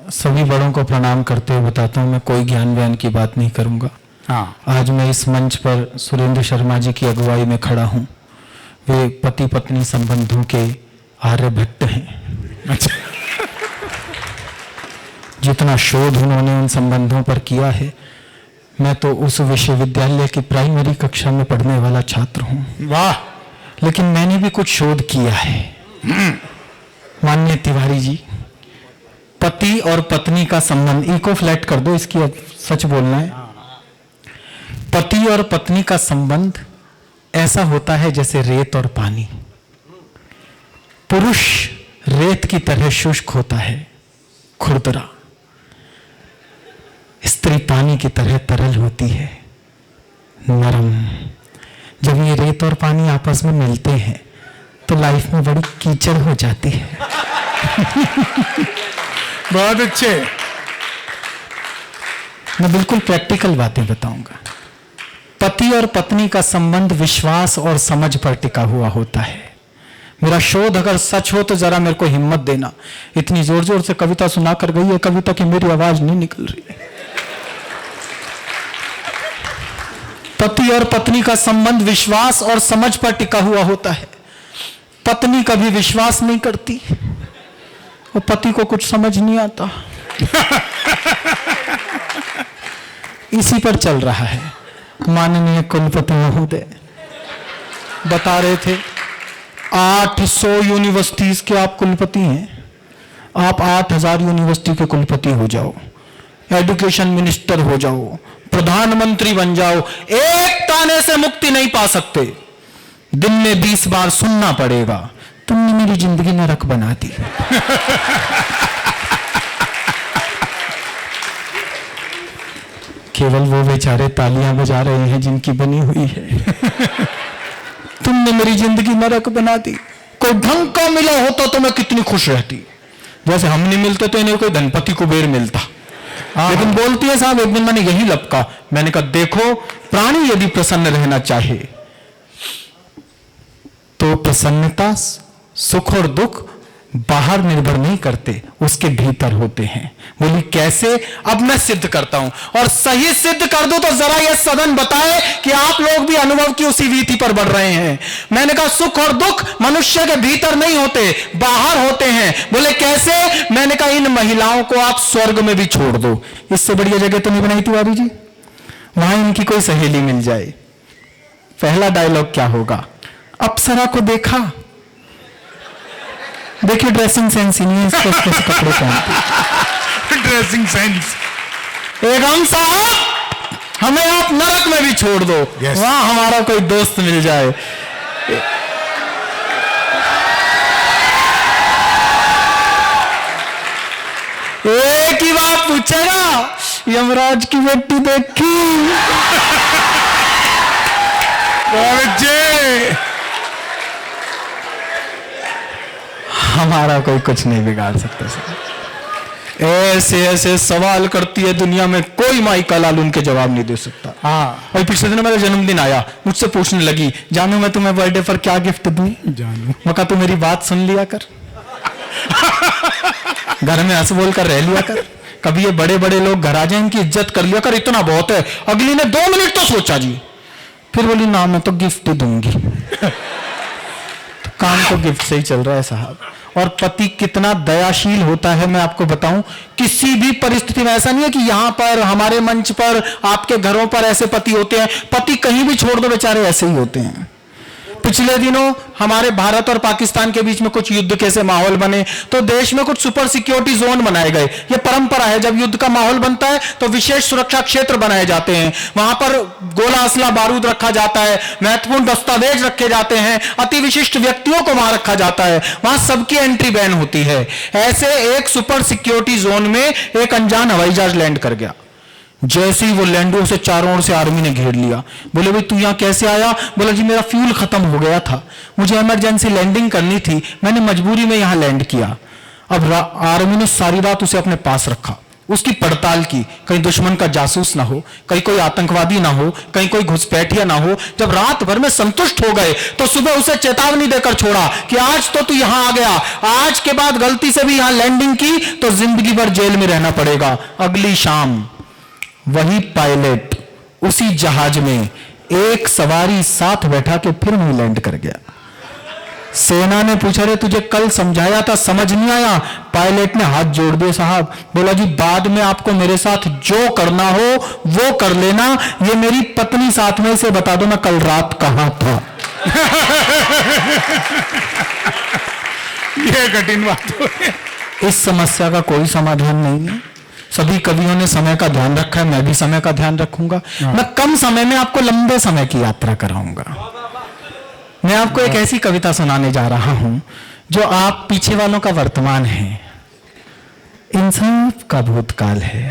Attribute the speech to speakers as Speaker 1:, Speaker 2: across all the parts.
Speaker 1: सभी बड़ों को प्रणाम करते हुए बताता हूँ, मैं कोई ज्ञान व्यान की बात नहीं करूँगा।
Speaker 2: हाँ,
Speaker 1: आज मैं इस मंच पर सुरेंद्र शर्मा जी की अगुवाई में खड़ा हूँ। वे पति पत्नी संबंधों के आर्यभट्ट हैं।
Speaker 2: अच्छा।
Speaker 1: जितना शोध उन्होंने उन संबंधों पर किया है, मैं तो उस विश्वविद्यालय की प्राइमरी कक्षा में पढ़ने वाला छात्र हूँ।
Speaker 2: वाह।
Speaker 1: लेकिन मैंने भी कुछ शोध किया है। माननीय तिवारी जी, पति और पत्नी का संबंध, इको फ्लैट कर दो, इसकी अब सच बोलना है। पति और पत्नी का संबंध ऐसा होता है जैसे रेत और पानी। पुरुष रेत की तरह शुष्क होता है, खुरदरा। स्त्री पानी की तरह तरल होती है, नरम। जब ये रेत और पानी आपस में मिलते हैं तो लाइफ में बड़ी कीचड़ हो जाती है।
Speaker 2: बहुत अच्छे।
Speaker 1: मैं बिल्कुल प्रैक्टिकल बातें बताऊंगा। पति और पत्नी का संबंध विश्वास और समझ पर टिका हुआ होता है। मेरा शोध अगर सच हो तो जरा मेरे को हिम्मत देना। इतनी जोर जोर से कविता सुना कर गई है कविता की मेरी आवाज नहीं निकल रही है। पति और पत्नी का संबंध विश्वास और समझ पर टिका हुआ होता है। पत्नी कभी विश्वास नहीं करती और पति को कुछ समझ नहीं आता। इसी पर चल रहा है। माननीय कुलपति महोदय बता रहे थे 800 यूनिवर्सिटीज के आप कुलपति हैं। आप 8000 यूनिवर्सिटी के कुलपति हो जाओ, एजुकेशन मिनिस्टर हो जाओ, प्रधानमंत्री बन जाओ, एक ताने से मुक्ति नहीं पा सकते। दिन में 20 बार सुनना पड़ेगा, तुमने मेरी जिंदगी नरक बना दी। केवल वो बेचारे तालियां बजा रहे हैं जिनकी बनी हुई है। तुमने मेरी जिंदगी नरक बना दी। कोई ढंग का मिला होता तो मैं कितनी खुश रहती। जैसे हम नहीं मिलते तो इन्हें कोई धनपति कुबेर मिलता। लेकिन बोलती है साहब एक दिन मैंने यही लपका। मैंने कहा देखो, प्राणी यदि प्रसन्न रहना चाहे तो प्रसन्नता, सुख और दुख बाहर निर्भर नहीं करते, उसके भीतर होते हैं। बोली कैसे? अब मैं सिद्ध करता हूं, और सही सिद्ध कर दूं तो जरा यह सदन बताए कि आप लोग भी अनुभव की उसी वीथी पर बढ़ रहे हैं। मैंने कहा सुख और दुख मनुष्य के भीतर नहीं होते, बाहर होते हैं। बोले कैसे? मैंने कहा इन महिलाओं को आप स्वर्ग में भी छोड़ दो, इससे बढ़िया जगह तो नहीं बनाई तिवारी जी, वहां इनकी कोई सहेली मिल जाए। पहला डायलॉग क्या होगा? अप्सरा को देखा, देखिए ड्रेसिंग सेंस ही नहीं है इसको, कैसे कपड़े पहनते।
Speaker 2: Dressing sense.
Speaker 1: एवं साहब हमें आप नरक में भी छोड़ दो, वहां हमारा कोई दोस्त मिल जाए। एक ही बात पूछेगा, यमराज की बेटी देखी? हमारा कोई कुछ नहीं बिगाड़ सकता सर। ऐसे ऐसे सवाल करती है दुनिया में, कोई माई का लाल उनके जवाब नहीं दे सकता।
Speaker 2: हाँ।
Speaker 1: और पिछले दिन मेरा जन्मदिन आया, मुझसे पूछने लगी जानू मैं तुम्हें बर्थडे पर क्या गिफ्ट दूं?
Speaker 2: जानू।
Speaker 1: मैं कहा तू मेरी बात सुन लिया कर, घर में हंस बोल कर रह लिया कर। कभी ये बड़े बड़े लोग घर आ जाए, इनकी इज्जत कर लिया कर, इतना बहुत है। अगली ने 2 मिनट तो सोचा जी, फिर बोली ना मैं तो गिफ्ट दूंगी। तो काम तो गिफ्ट से ही चल रहा है साहब। और पति कितना दयाशील होता है मैं आपको बताऊं, किसी भी परिस्थिति में। ऐसा नहीं है कि यहां पर हमारे मंच पर आपके घरों पर ऐसे पति होते हैं, पति कहीं भी छोड़ दो बेचारे ऐसे ही होते हैं। पिछले दिनों हमारे भारत और पाकिस्तान के बीच में कुछ युद्ध कैसे माहौल बने, तो देश में कुछ सुपर सिक्योरिटी जोन बनाए गए। ये परंपरा है, जब युद्ध का माहौल बनता है तो विशेष सुरक्षा क्षेत्र बनाए जाते हैं। वहां पर गोला असला बारूद रखा जाता है, महत्वपूर्ण दस्तावेज रखे जाते हैं, अति विशिष्ट व्यक्तियों को वहां रखा जाता है, वहां सबकी एंट्री बैन होती है। ऐसे एक सुपर सिक्योरिटी जोन में एक अनजान हवाई जहाज लैंड कर गया। जैसे ही वो लैंडो से चारों ओर से आर्मी ने घेर लिया। बोले भाई तू यहां कैसे आया? बोला जी मेरा फ्यूल खत्म हो गया था, मुझे इमरजेंसी लैंडिंग करनी थी, मैंने मजबूरी में यहां लैंड किया। अब आर्मी ने सारी रात उसे अपने पास रखा, उसकी पड़ताल की, कहीं दुश्मन का जासूस ना हो, कहीं कोई आतंकवादी ना हो, कहीं कोई घुसपैठिया ना हो। जब रात भर में संतुष्ट हो गए तो सुबह उसे चेतावनी देकर छोड़ा कि आज तो तू यहां आ गया, आज के बाद गलती से भी यहां लैंडिंग की तो जिंदगी भर जेल में रहना पड़ेगा। अगली शाम वही पायलट उसी जहाज में एक सवारी साथ बैठा के फिर वहीं लैंड कर गया। सेना ने पूछा, रे तुझे कल समझाया था, समझ नहीं आया? पायलट ने हाथ जोड़ दिए, साहब। बोला जी बाद में आपको मेरे साथ जो करना हो वो कर लेना, ये मेरी पत्नी साथ में, इसे बता दो मैं कल रात कहां था।
Speaker 2: ये कठिन बात हो।
Speaker 1: इस समस्या का कोई समाधान नहीं है। सभी कवियों ने समय का ध्यान रखा है, मैं भी समय का ध्यान रखूंगा। मैं कम समय में आपको लंबे समय की यात्रा कराऊंगा। मैं आपको एक ऐसी कविता सुनाने जा रहा हूं जो आप पीछे वालों का वर्तमान है, इन सब का भूतकाल है,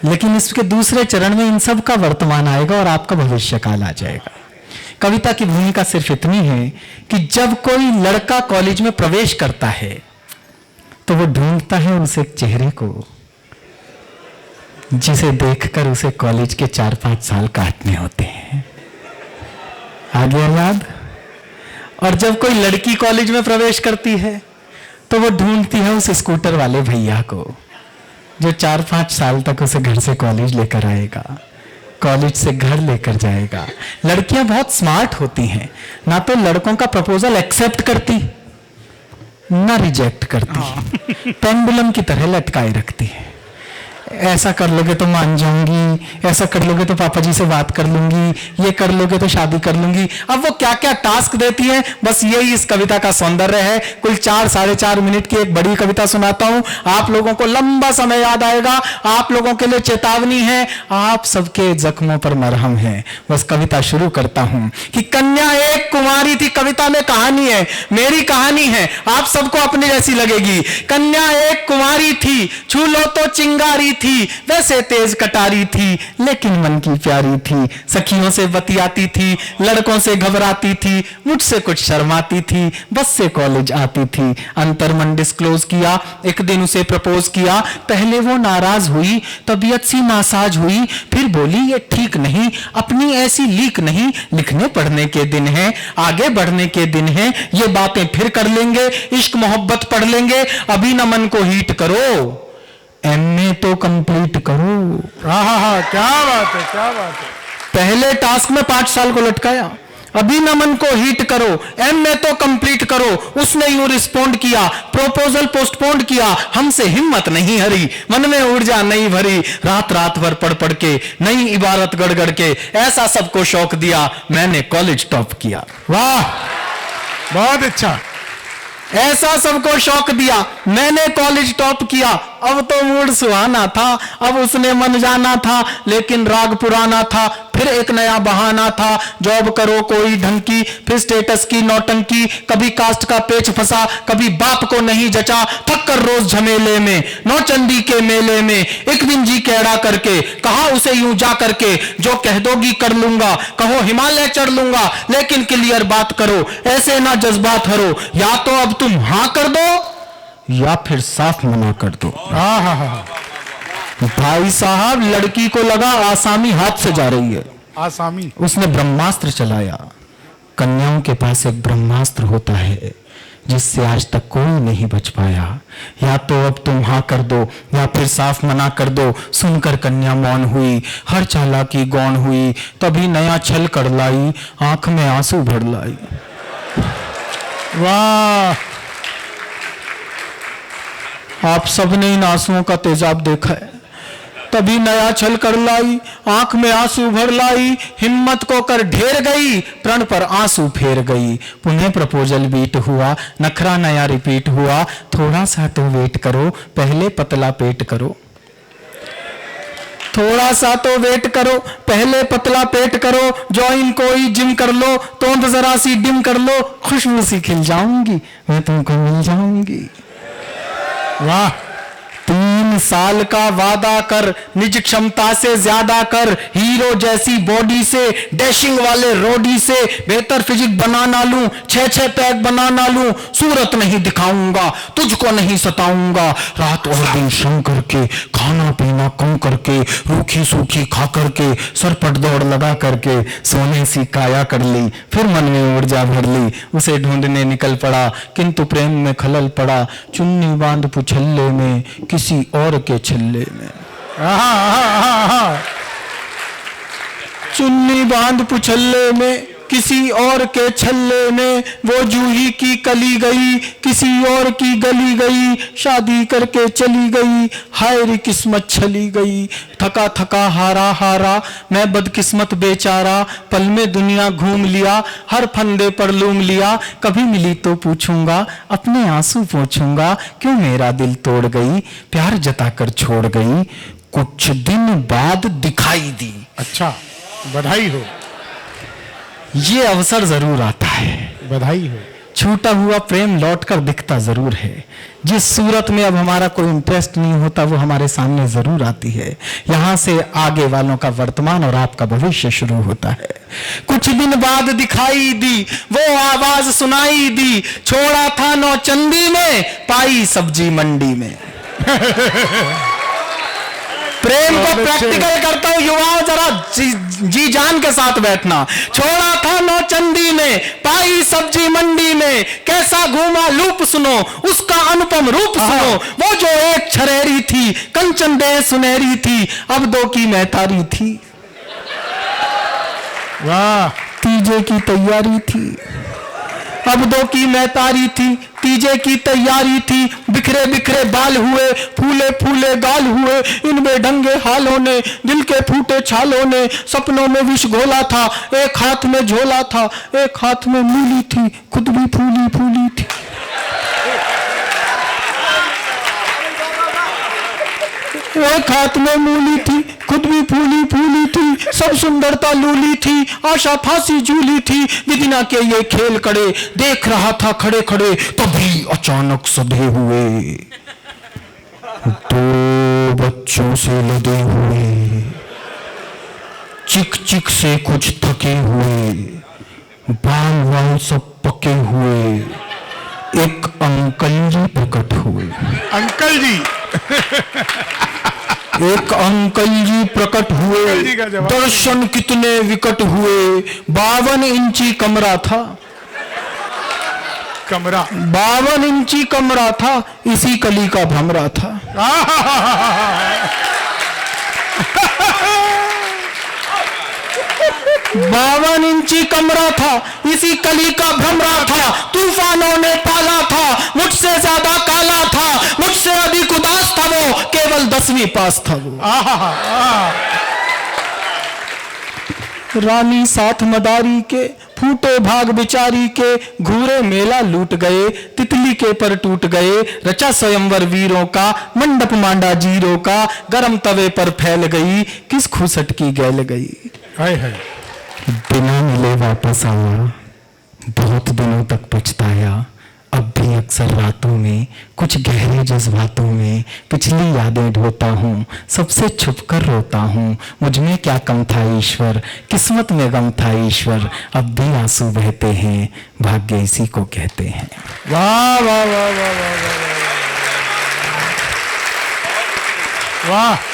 Speaker 1: लेकिन इसके दूसरे चरण में इन सब का वर्तमान आएगा और आपका भविष्यकाल आ जाएगा। कविता की भूमिका सिर्फ इतनी है कि जब कोई लड़का कॉलेज में प्रवेश करता है तो वो ढूंढता है उस एक चेहरे को जिसे देखकर उसे कॉलेज के 4-5 साल काटने होते हैं। आ गया याद? और जब कोई लड़की कॉलेज में प्रवेश करती है तो वो ढूंढती है उस स्कूटर वाले भैया को जो 4-5 साल तक उसे घर से कॉलेज लेकर आएगा, कॉलेज से घर लेकर जाएगा। लड़कियां बहुत स्मार्ट होती हैं, ना तो लड़कों का प्रपोजल एक्सेप्ट करती ना रिजेक्ट करती, पेंडुलम की तरह लटकाए रखती है। ऐसा कर लोगे तो मान जाऊंगी, ऐसा कर लोगे तो पापा जी से बात कर लूंगी, ये कर लोगे तो शादी कर लूंगी। अब वो क्या क्या टास्क देती है, बस यही इस कविता का सौंदर्य है। कुल 4-4.5 मिनट की एक बड़ी कविता सुनाता हूं, आप लोगों को लंबा समय याद आएगा। आप लोगों के लिए चेतावनी है, आप सबके जख्मों पर मरहम है। बस कविता शुरू करता हूं कि कन्या एक कुमारी थी। कविता में कहानी है, मेरी कहानी है, आप सबको अपनी जैसी लगेगी। कन्या एक कुमारी थी, छू लो तो चिंगारी थी, वैसे तेज कटारी थी लेकिन मन की प्यारी थी। सखियों से बतियाती थी, लड़कों से घबराती थी, मुझसे कुछ शर्माती थी, बस से कॉलेज आती थी। अंतर्मन डिस्क्लोज किया, एक दिन उसे प्रपोज किया। पहले वो नाराज हुई, तबीयत सी नासाज हुई, फिर बोली ये ठीक नहीं, अपनी ऐसी लीक नहीं, लिखने पढ़ने के दिन है, आगे बढ़ने के दिन है, ये बातें फिर कर लेंगे, इश्क मोहब्बत पढ़ लेंगे, अभी न मन को हीट करो, एमए तो कंप्लीट करो।
Speaker 2: हाँ, क्या बात है, क्या बात है।
Speaker 1: पहले टास्क में 5 साल को लटकाया, अभी न मन को हीट करो, एमए तो कंप्लीट करो। उसने यूं रिस्पॉन्ड किया, प्रपोजल पोस्टपोन्ड किया, हमसे हिम्मत नहीं हरी, मन में ऊर्जा नहीं भरी, रात रात भर पढ़ पढ़ के, नई इबारत गढ़ गढ़ के, ऐसा सबको शौक दिया, मैंने कॉलेज टॉप किया।
Speaker 2: वाह, बहुत अच्छा।
Speaker 1: ऐसा सबको शौक दिया, मैंने कॉलेज टॉप किया। अब तो मूड सुहाना था, अब उसने मन जाना था, लेकिन राग पुराना था, फिर एक नया बहाना था। जॉब करो कोई ढंग की, फिर स्टेटस की नौटंकी, कभी कास्ट का पेच फंसा, कभी बाप को नहीं जचा, थक कर रोज झमेले में, नौचंदी के मेले में। एक दिन जी कैड़ा करके कहा उसे यूं जा करके, जो कह दोगी कर लूंगा, कहो हिमालय चढ़ लूंगा, लेकिन क्लियर बात करो, ऐसे ना जज्बात हरो, या तो अब तुम हाँ कर दो या फिर साफ मना कर दो।
Speaker 2: हाँ।
Speaker 1: भाई साहब, लड़की को लगा आसामी हाथ से जा रही है,
Speaker 2: आसामी।
Speaker 1: उसने ब्रह्मास्त्र चलाया। कन्याओं के पास एक ब्रह्मास्त्र होता है जिससे आज तक कोई नहीं बच पाया। या तो अब तुम हाँ कर दो या फिर साफ मना कर दो। सुनकर कन्या मौन हुई, हर चालाकी गौन हुई, तभी नया छल कर लाई, आंख में आंसू भर लाई।
Speaker 2: वाह,
Speaker 1: आप सबने इन आंसुओं का तेजाब देखा है। तभी नया छल कर लाई, आंख में आंसू भर लाई, हिम्मत को कर ढेर गई, प्रण पर आंसू फेर गई। पुनः प्रपोजल बीट हुआ, नखरा नया रिपीट हुआ, थोड़ा सा तो वेट करो, पहले पतला पेट करो। थोड़ा सा तो वेट करो, पहले पतला पेट करो, ज्वाइन कोई जिम कर लो, तोंद जरा सी डिम कर लो, खुशबू सी खिल जाऊंगी, मैं तुमको मिल जाऊंगी।
Speaker 2: वाह।
Speaker 1: 3 3 साल का वादा कर, निज क्षमता से ज्यादा कर, हीरो जैसी बॉडी से, डैशिंग वाले रोडी से बेहतर फिजिक बना ना लूं, 6 पैक बना ना लूं, सूरत नहीं दिखाऊंगा, तुझको नहीं सताऊंगा, रात और दिन श्रम करके, खाना पीना कम करके, रूखी सूखी खा करके, सरपट दौड़ लगा करके सोने सी काया कर ली, फिर मन में ऊर्जा भर ली, उसे ढूंढने निकल पड़ा, किंतु प्रेम में खलल पड़ा, चुन्नी बांध पुछल्ले में, किसी और के छल्ले में। चुन्नी बांध पुछल्ले में, किसी और के छल्ले में, वो जूही की कली गई, किसी और की गली गई, शादी करके चली गई, हाय रे किस्मत छली गई, थका थका हारा हारा, मैं बदकिस्मत बेचारा, पल में दुनिया घूम लिया, हर फंदे पर लूम लिया, कभी मिली तो पूछूंगा, अपने आंसू पोंछूंगा, क्यों मेरा दिल तोड़ गई, प्यार जताकर छोड़ गई, कुछ दिन बाद दिखाई दी।
Speaker 2: अच्छा, बधाई हो,
Speaker 1: ये अवसर जरूर आता है,
Speaker 2: बधाई हो।
Speaker 1: छूटा हुआ प्रेम लौटकर दिखता जरूर है, जिस सूरत में अब हमारा कोई इंटरेस्ट नहीं होता वो हमारे सामने जरूर आती है, यहां से आगे वालों का वर्तमान और आपका भविष्य शुरू होता है। कुछ दिन बाद दिखाई दी, वो आवाज सुनाई दी, छोड़ा था नौचंदी में, पाई सब्जी मंडी में। प्रेम को प्रैक्टिकल करता हूं युवाओं, जरा जी जान के साथ बैठना। छोड़ा था नौचंदी में, पाई सब्जी मंडी में, कैसा घूमा लूप सुनो, उसका अनुपम रूप सुनो, वो जो एक छरेरी थी, कंचन दे सुनहरी थी, अब 2 की महतारी थी।
Speaker 2: वाह,
Speaker 1: तीजे की तैयारी थी, अब 2 की महतारी थी, तीजे की तैयारी थी, बिखरे बिखरे बाल हुए, फूले फूले गाल हुए, इनमें ढंगे हालों ने, दिल के फूटे छालों ने, सपनों में विष घोला था, एक हाथ में झोला था, एक हाथ में मूली थी, खुद भी फूली फूली थी। एक हाथ में मूली थी, खुद भी फूली फूली थी, सब सुंदरता लूली थी, आशा फांसी झूली थी, विदिना के ये खेल कड़े, देख रहा था खड़े खड़े, तभी अचानक सधे हुए 2 बच्चों से लदे हुए, चिक चिक से कुछ थके हुए, बाल वाल सब पके हुए, एक अंकल जी प्रकट हुए।
Speaker 2: अंकल जी
Speaker 1: एक अंकल जी प्रकट हुए, दर्शन कितने विकट हुए, 52 इंची कमरा था,
Speaker 2: कमरा
Speaker 1: 52 इंची कमरा था, इसी कली का भमरा था। 52 इंची कमरा था, इसी कली का भ्रमरा था, तूफानों ने पाला था, मुझसे ज्यादा काला था, मुझसे अधिक उदास था वो, केवल 10वीं पास था वो। रानी साथ मदारी के, फूटे भाग बिचारी के, घूरे मेला लूट गए, तितली के पर टूट गए, रचा स्वयंवर वीरों का, मंडप मांडा जीरों का, गरम तवे पर फैल गई, किस खुसट की गैल गई।
Speaker 2: हाय हाय,
Speaker 1: बिना मिले वापस आया, बहुत दिनों तक पछताया, अब भी अक्सर रातों में, कुछ गहरे जज्बातों में, पिछली यादें ढोता हूँ, सबसे छुप कर रोता हूँ, मुझ में क्या कम था ईश्वर, किस्मत में गम था ईश्वर, अब भी आंसू बहते हैं, भाग्य इसी को कहते हैं।
Speaker 2: वाह वाह वाह वाह वाह वाह, वाह।